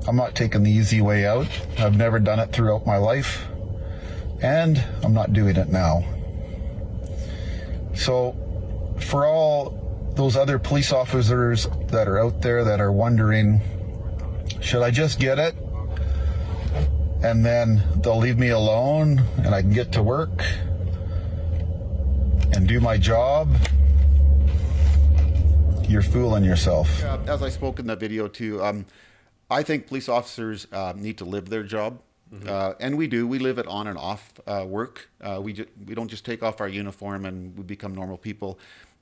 I'm not taking the easy way out. I've never done it throughout my life, and I'm not doing it now. So for all those other police officers that are out there that are wondering, should I just get it and then they'll leave me alone and I can get to work and do my job? You're fooling yourself. As I spoke in that video too, I think police officers need to live their job. And we do. We live it on and off work. We don't just take off our uniform and we become normal people.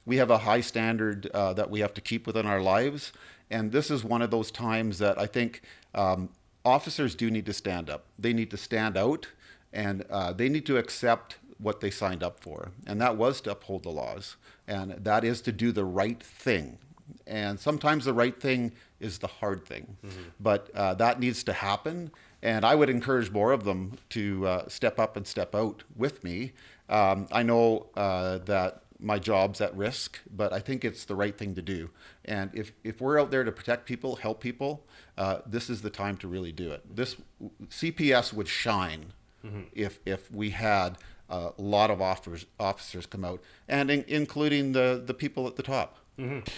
We have a high standard that we have to keep within our lives. And this is one of those times that I think officers do need to stand up. They need to stand out, and they need to accept what they signed up for. And that was to uphold the laws. And that is to do the right thing. And sometimes the right thing is the hard thing. But that needs to happen. And I would encourage more of them to step up and step out with me. I know that my job's at risk, but I think it's the right thing to do. And if we're out there to protect people, help people, this is the time to really do it. This CPS would shine if we had a lot of officers come out, and including the people at the top.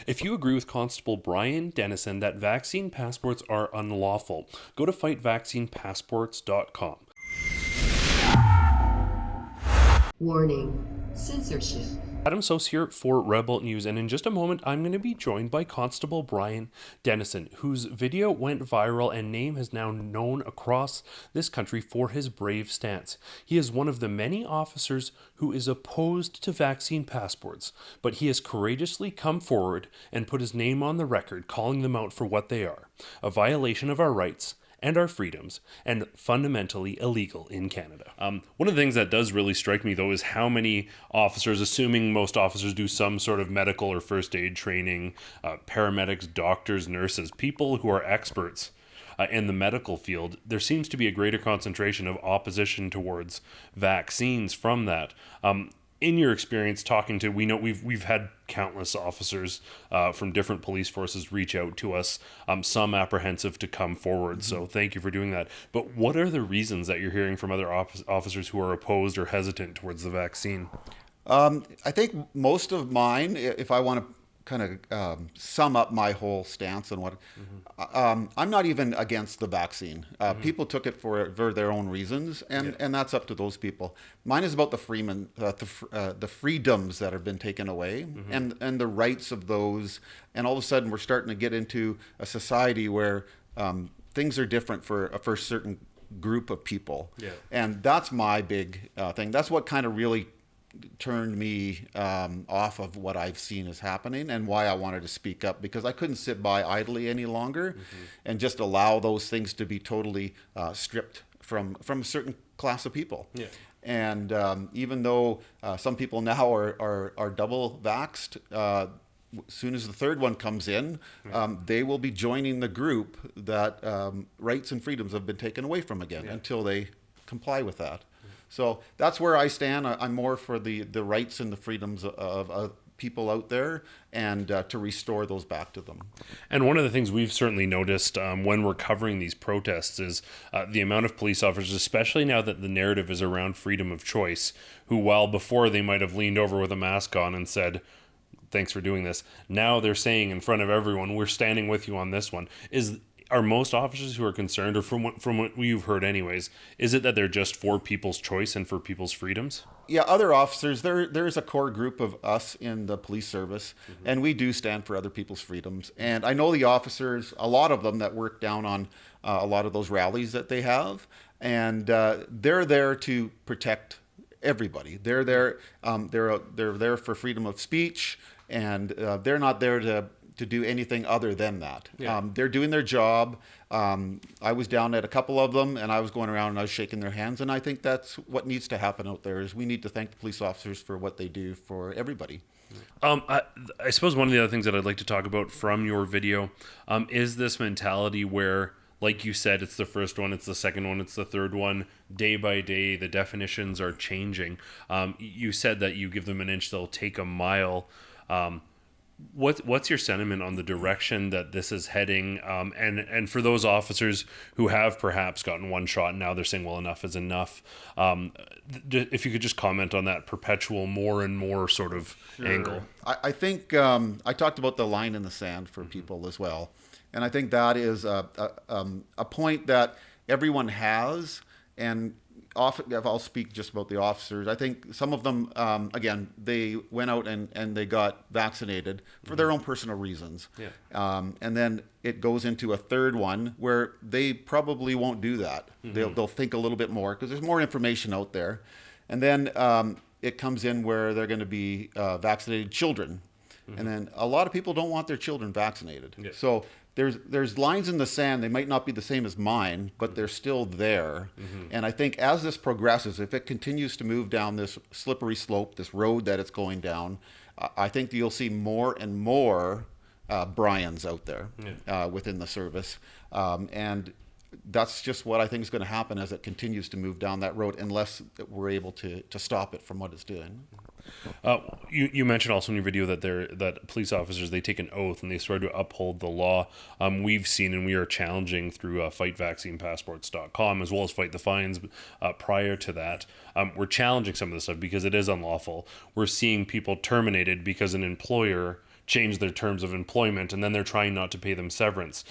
If you agree with Constable Brian Denison that vaccine passports are unlawful, go to fightvaccinepassports.com. Warning, censorship. Adam Sos here for Rebel News, and in just a moment I'm going to be joined by Constable Brian Denison, whose video went viral and name is now known across this country for his brave stance. He is one of the many officers who is opposed to vaccine passports, but he has courageously come forward and put his name on the record, calling them out for what they are: a violation of our rights and our freedoms, and fundamentally illegal in Canada. One of the things that does really strike me, though, is how many officers, assuming most officers do some sort of medical or first aid training, paramedics, doctors, nurses, people who are experts in the medical field, there seems to be a greater concentration of opposition towards vaccines from that. In your experience talking to, we know we've had countless officers from different police forces reach out to us, some apprehensive to come forward. So thank you for doing that. But what are the reasons that you're hearing from other officers who are opposed or hesitant towards the vaccine? I think most of mine, if I want to kind of sum up my whole stance on what I'm not even against the vaccine. People took it for their own reasons, and that's up to those people. Mine is about the freedoms that have been taken away, and the rights of those. And all of a sudden, we're starting to get into a society where things are different for a certain group of people. And that's my big thing. That's what kind of really turned me off of what I've seen is happening, and why I wanted to speak up, because I couldn't sit by idly any longer and just allow those things to be totally stripped from a certain class of people. And even though some people now are double vaxxed, as soon as the third one comes in, they will be joining the group that rights and freedoms have been taken away from again until they comply with that. So that's where I stand. I'm more for the rights and the freedoms of people out there, and to restore those back to them. And one of the things we've certainly noticed when we're covering these protests is the amount of police officers, especially now that the narrative is around freedom of choice, who, while before they might have leaned over with a mask on and said, "Thanks for doing this," now they're saying in front of everyone, "We're standing with you on this one." Are most officers who are concerned, or from what you've heard anyways, is it that they're just for people's choice and for people's freedoms? Yeah, other officers, there's a core group of us in the police service, and we do stand for other people's freedoms. And I know the officers, a lot of them that work down on a lot of those rallies that they have, and they're there to protect everybody. They're there for freedom of speech, and they're not there to do anything other than that. They're doing their job. I was down at a couple of them, and I was going around and I was shaking their hands, and I think that's what needs to happen out there, is we need to thank the police officers for what they do for everybody. I suppose one of the other things that I'd like to talk about from your video is this mentality where, like you said, it's the first one, it's the second one, it's the third one. Day by day, the definitions are changing. You said that you give them an inch, they'll take a mile. What's your sentiment on the direction that this is heading? And for those officers who have perhaps gotten one shot and now they're saying, well, enough is enough. If you could just comment on that perpetual more and more sort of angle. I think I talked about the line in the sand for people as well. And I think that is a point that everyone has. And often, if I'll speak just about the officers, I think some of them, again, they went out and they got vaccinated for their own personal reasons. Yeah. And then it goes into a third one where they probably won't do that. They'll think a little bit more because there's more information out there. And then it comes in where they're going to be vaccinated children. And then a lot of people don't want their children vaccinated. Yeah. So there's lines in the sand. They might not be the same as mine, but they're still there. And I think as this progresses, if it continues to move down this slippery slope, this road that it's going down, I think you'll see more and more Brians out there within the service. And that's just what I think is going to happen as it continues to move down that road, unless we're able to stop it from what it's doing. You mentioned also in your video that police officers, they take an oath and they swear to uphold the law. We've seen and we are challenging through fightvaccinepassports.com as well as Fight the Fines prior to that. We're challenging some of this stuff because it is unlawful. We're seeing people terminated because an employer changed their terms of employment and then they're trying not to pay them severance.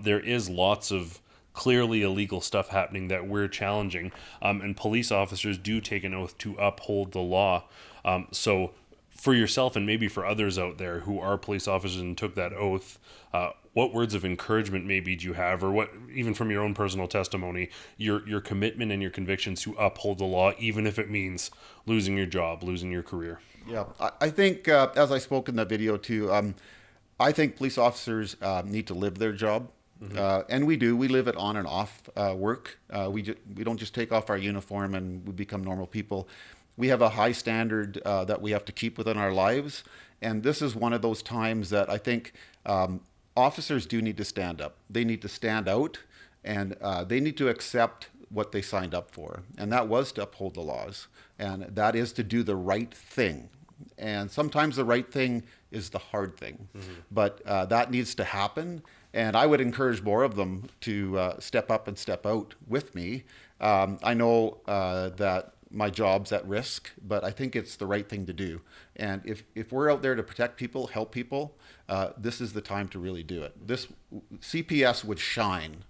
There is lots of clearly illegal stuff happening that we're challenging, and police officers do take an oath to uphold the law. So for yourself and maybe for others out there who are police officers and took that oath, what words of encouragement maybe do you have, or what, even from your own personal testimony, your commitment and your convictions to uphold the law, even if it means losing your job, losing your career? Yeah, I think as I spoke in that video too, I think police officers need to live their job. And we do. We live it on and off work. We don't just take off our uniform and we become normal people. We have a high standard that we have to keep within our lives. And this is one of those times that I think officers do need to stand up. They need to stand out, and they need to accept what they signed up for. And that was to uphold the laws. And that is to do the right thing. And sometimes the right thing is the hard thing. But that needs to happen. And I would encourage more of them to step up and step out with me. I know that my job's at risk, but I think it's the right thing to do. And if we're out there to protect people, help people, this is the time to really do it. This CPS would shine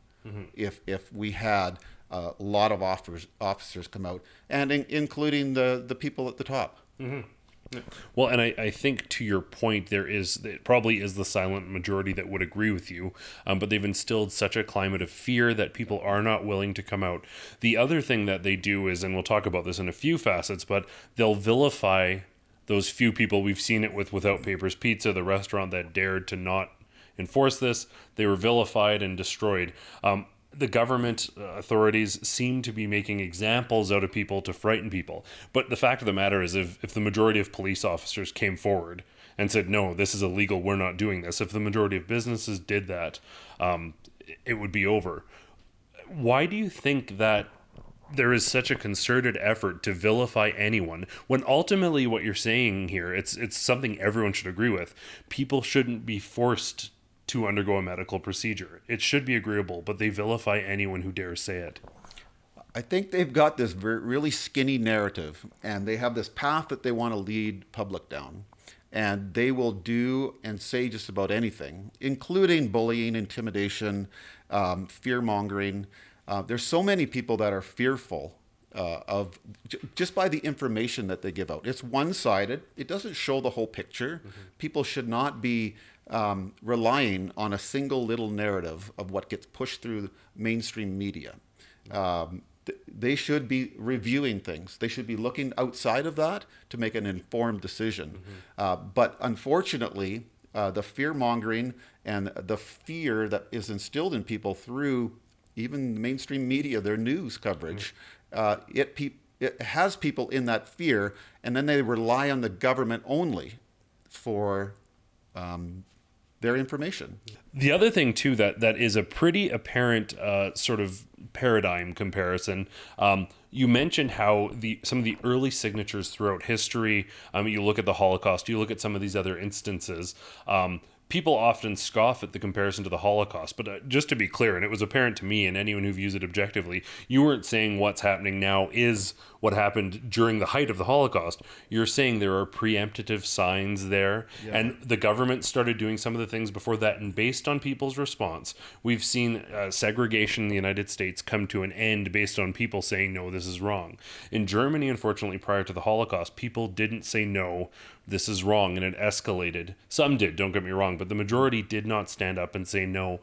if we had a lot of officers come out, and including the people at the top. Well, and I think to your point, it probably is the silent majority that would agree with you, but they've instilled such a climate of fear that people are not willing to come out. The other thing that they do is, and we'll talk about this in a few facets, but they'll vilify those few people. We've seen it with Without Papers Pizza, the restaurant that dared to not enforce this. They were vilified and destroyed. The government authorities seem to be making examples out of people to frighten people. But the fact of the matter is, if the majority of police officers came forward and said, no, this is illegal, we're not doing this, if the majority of businesses did that, it would be over. Why do you think that there is such a concerted effort to vilify anyone, when ultimately what you're saying here, it's something everyone should agree with? People shouldn't be forced to undergo a medical procedure. It should be agreeable, but they vilify anyone who dares say it. I think they've got this really skinny narrative, and they have this path that they want to lead public down. And they will do and say just about anything, including bullying, intimidation, fear-mongering. There's so many people that are fearful of just by the information that they give out. It's one-sided. It doesn't show the whole picture. People should not be relying on a single little narrative of what gets pushed through mainstream media. They should be reviewing things. They should be looking outside of that to make an informed decision. But unfortunately, the fear-mongering and the fear that is instilled in people through even mainstream media, their news coverage, it has people in that fear, and then they rely on the government only for their information. The other thing too that is a pretty apparent sort of paradigm comparison. You mentioned how some of the early signatures throughout history. You look at the Holocaust. You look at some of these other instances. People often scoff at the comparison to the Holocaust, but just to be clear, and it was apparent to me and anyone who views it objectively, you weren't saying what's happening now is what happened during the height of the Holocaust. You're saying there are preemptive signs there, and the government started doing some of the things before that, and based on people's response, we've seen segregation in the United States come to an end based on people saying, no, this is wrong. In Germany, unfortunately, prior to the Holocaust, people didn't say no, this is wrong, and it escalated. Some did, don't get me wrong, but the majority did not stand up and say no.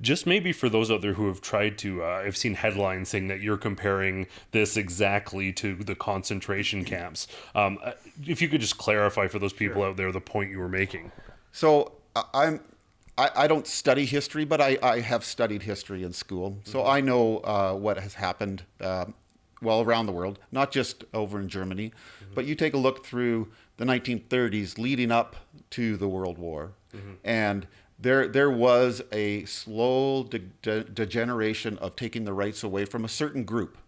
Just maybe for those out there who have tried to, I've seen headlines saying that you're comparing this exactly to the concentration camps. If you could just clarify for those people out there the point you were making. So I don't study history, but I have studied history in school. So I know what has happened around the world, not just over in Germany, but you take a look through the 1930s leading up to the World War. And there was a slow degeneration of taking the rights away from a certain group.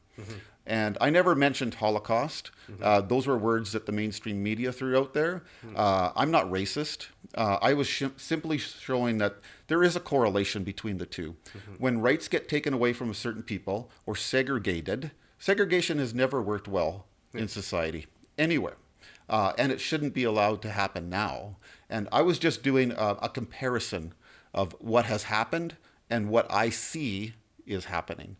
And I never mentioned Holocaust. Those were words that the mainstream media threw out there. I'm not racist. I was simply showing that there is a correlation between the two. When rights get taken away from a certain people or segregated, segregation has never worked well in society, anywhere. And it shouldn't be allowed to happen now. And I was just doing a comparison of what has happened and what I see is happening.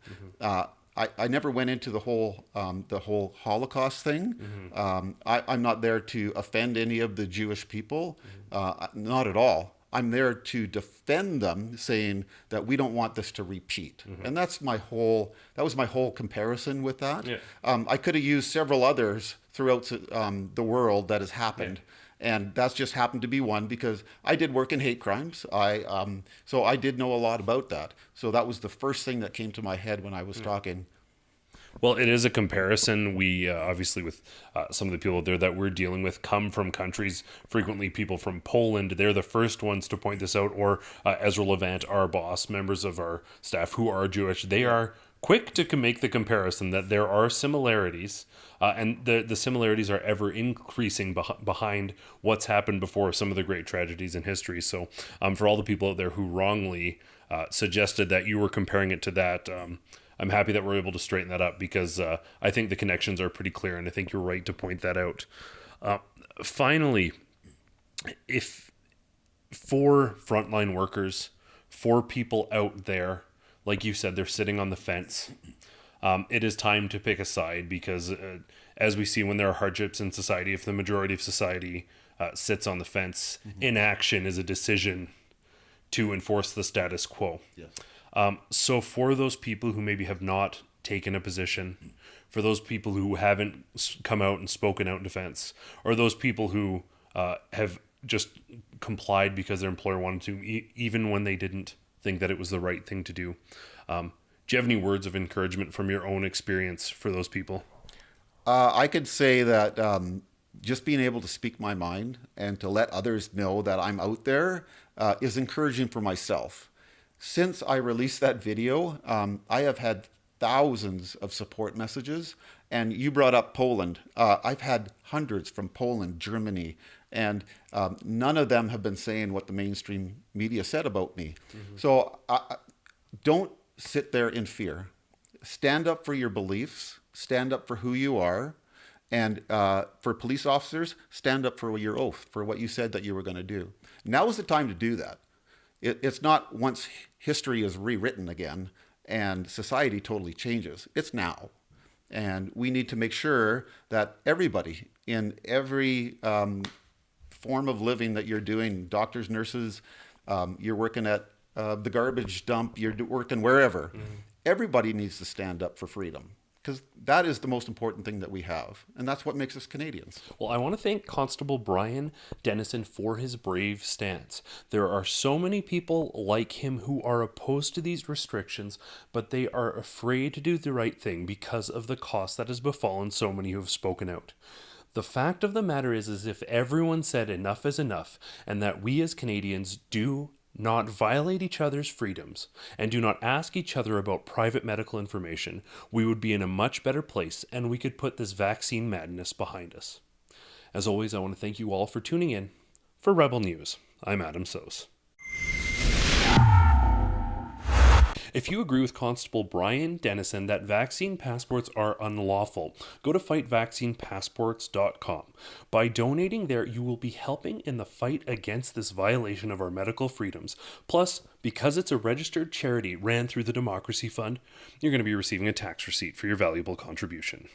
I never went into the whole Holocaust thing. I'm not there to offend any of the Jewish people, not at all. I'm there to defend them, saying that we don't want this to repeat. And that was my whole comparison with that. I could have used several others throughout the world that has happened. And that's just happened to be one because I did work in hate crimes. So I did know a lot about that. So that was the first thing that came to my head when I was talking. Well, it is a comparison. We obviously, with some of the people there that we're dealing with, come from countries, frequently people from Poland. They're the first ones to point this out, or Ezra Levant, our boss, members of our staff who are Jewish. They are quick to make the comparison that there are similarities, and the similarities are ever increasing behind what's happened before some of the great tragedies in history. So for all the people out there who wrongly suggested that you were comparing it to that, I'm happy that we're able to straighten that up because I think the connections are pretty clear, and I think you're right to point that out. Finally, if for frontline workers, for people out there, like you said, they're sitting on the fence, it is time to pick a side because as we see when there are hardships in society, if the majority of society sits on the fence, inaction is a decision to enforce the status quo. Yes. So for those people who maybe have not taken a position, for those people who haven't come out and spoken out in defense, or those people who have just complied because their employer wanted to, even when they didn't think that it was the right thing to do, do you have any words of encouragement from your own experience for those people? I could say that just being able to speak my mind and to let others know that I'm out there is encouraging for myself. Since I released that video, I have had thousands of support messages. And you brought up Poland. I've had hundreds from Poland, Germany, and none of them have been saying what the mainstream media said about me. So don't sit there in fear. Stand up for your beliefs. Stand up for who you are. And for police officers, stand up for your oath, for what you said that you were going to do. Now is the time to do that. It's not once history is rewritten again and society totally changes. It's now. And we need to make sure that everybody in every form of living that you're doing, doctors, nurses, you're working at the garbage dump, you're working wherever, everybody needs to stand up for freedom. Because that is the most important thing that we have. And that's what makes us Canadians. Well, I want to thank Constable Brian Denison for his brave stance. There are so many people like him who are opposed to these restrictions, but they are afraid to do the right thing because of the cost that has befallen so many who have spoken out. The fact of the matter is if everyone said enough is enough, and that we as Canadians do not violate each other's freedoms and do not ask each other about private medical information, we would be in a much better place and we could put this vaccine madness behind us. As always, I want to thank you all for tuning in. For Rebel News, I'm Adam Sos. If you agree with Constable Brian Denison that vaccine passports are unlawful, go to fightvaccinepassports.com. By donating there, you will be helping in the fight against this violation of our medical freedoms. Plus, because it's a registered charity ran through the Democracy Fund, you're going to be receiving a tax receipt for your valuable contribution.